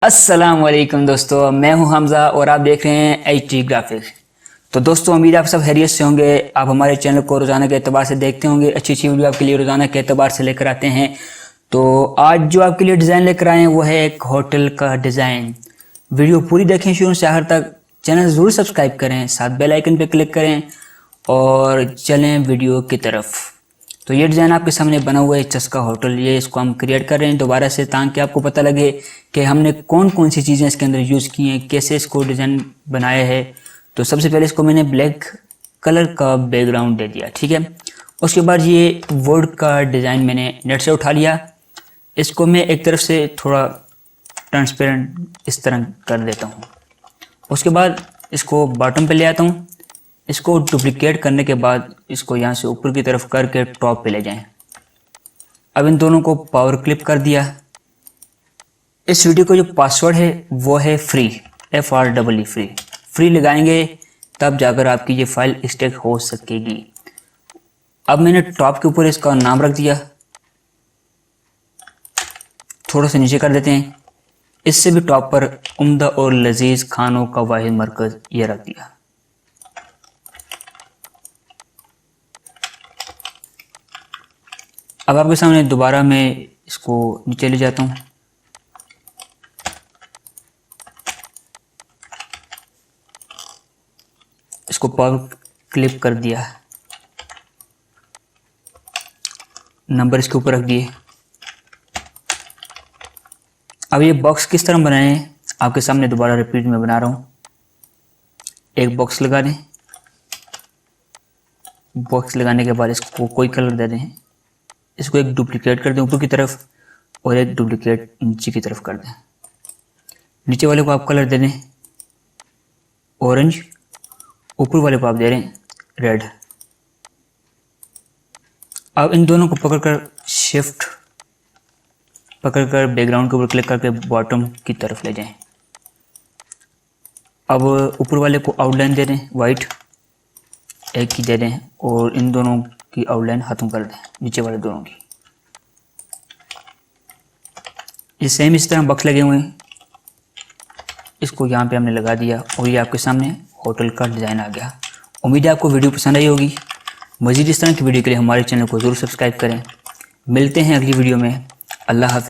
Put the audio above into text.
अस्सलाम वालेकुम दोस्तों, मैं हूं हमज़ा और आप देख रहे हैं HD ग्राफिक्स। तो दोस्तों उम्मीद आप सब खैरियत से होंगे। आप हमारे चैनल को रोज़ाना के एतबार से देखते होंगे, अच्छी अच्छी वीडियो आपके लिए रोज़ाना के एतबार से लेकर आते हैं। तो आज जो आपके लिए डिज़ाइन लेकर आए हैं वो है एक होटल का डिज़ाइन। वीडियो पूरी देखें शुरू से आखिर तक, चैनल ज़रूर सब्सक्राइब करें, साथ बेल आइकन पर क्लिक करें और चलें वीडियो की तरफ। तो ये डिज़ाइन आपके सामने बना हुआ है चस्का होटल। ये इसको हम क्रिएट कर रहे हैं दोबारा से, ताकि आपको पता लगे कि हमने कौन कौन सी चीज़ें इसके अंदर यूज़ की हैं, कैसे इसको डिज़ाइन बनाया है। तो सबसे पहले इसको मैंने ब्लैक कलर का बैकग्राउंड दे दिया, ठीक है। उसके बाद ये वर्ड का डिज़ाइन मैंने नेट से उठा लिया। इसको मैं एक तरफ से थोड़ा ट्रांसपेरेंट इस तरह कर देता हूँ। उसके बाद इसको बॉटम पे ले आता हूँ। इसको डुप्लीकेट करने के बाद इसको यहाँ से ऊपर की तरफ करके टॉप पे ले जाएं। अब इन दोनों को पावर क्लिप कर दिया। इस वीडियो का जो पासवर्ड है वो है फ्री, FREE फ्री। फ्री लगाएंगे तब जाकर आपकी ये फाइल स्टेक हो सकेगी। अब मैंने टॉप के ऊपर इसका नाम रख दिया, थोड़ा सा नीचे कर देते हैं। इससे भी टॉप पर उम्दा और लजीज खानों का वाहिद मरकज ये रख दिया। अब आपके सामने दोबारा मैं इसको नीचे ले जाता हूँ। इसको पावर क्लिप कर दिया, नंबर इसके ऊपर रख दिए। अब ये बॉक्स किस तरह बनाए हैं आपके सामने दोबारा रिपीट में बना रहा हूँ। एक बॉक्स लगा दें। बॉक्स लगाने के बाद इसको कोई कलर दे दें। इसको एक डुप्लीकेट कर दें ऊपर की तरफ और एक डुप्लीकेट नीचे की तरफ कर दें। नीचे वाले को आप कलर दे दें ऑरेंज, ऊपर वाले को आप दे रहे हैं रेड। अब इन दोनों को पकड़कर शिफ्ट पकड़कर बैकग्राउंड के ऊपर क्लिक करके बॉटम की तरफ ले जाएं। अब ऊपर वाले को आउटलाइन दे दें वाइट, एक की दे दें और इन दोनों की आउटलाइन खत्म कर दें, नीचे वाले दोनों की। ये सेम इस तरह बॉक्स लगे हुए हैं, इसको यहाँ पे हमने लगा दिया और ये आपके सामने होटल का डिज़ाइन आ गया। उम्मीद है आपको वीडियो पसंद आई होगी। मज़ीद इस तरह की वीडियो के लिए हमारे चैनल को ज़रूर सब्सक्राइब करें। मिलते हैं अगली वीडियो में। अल्लाह हाफ़िज़।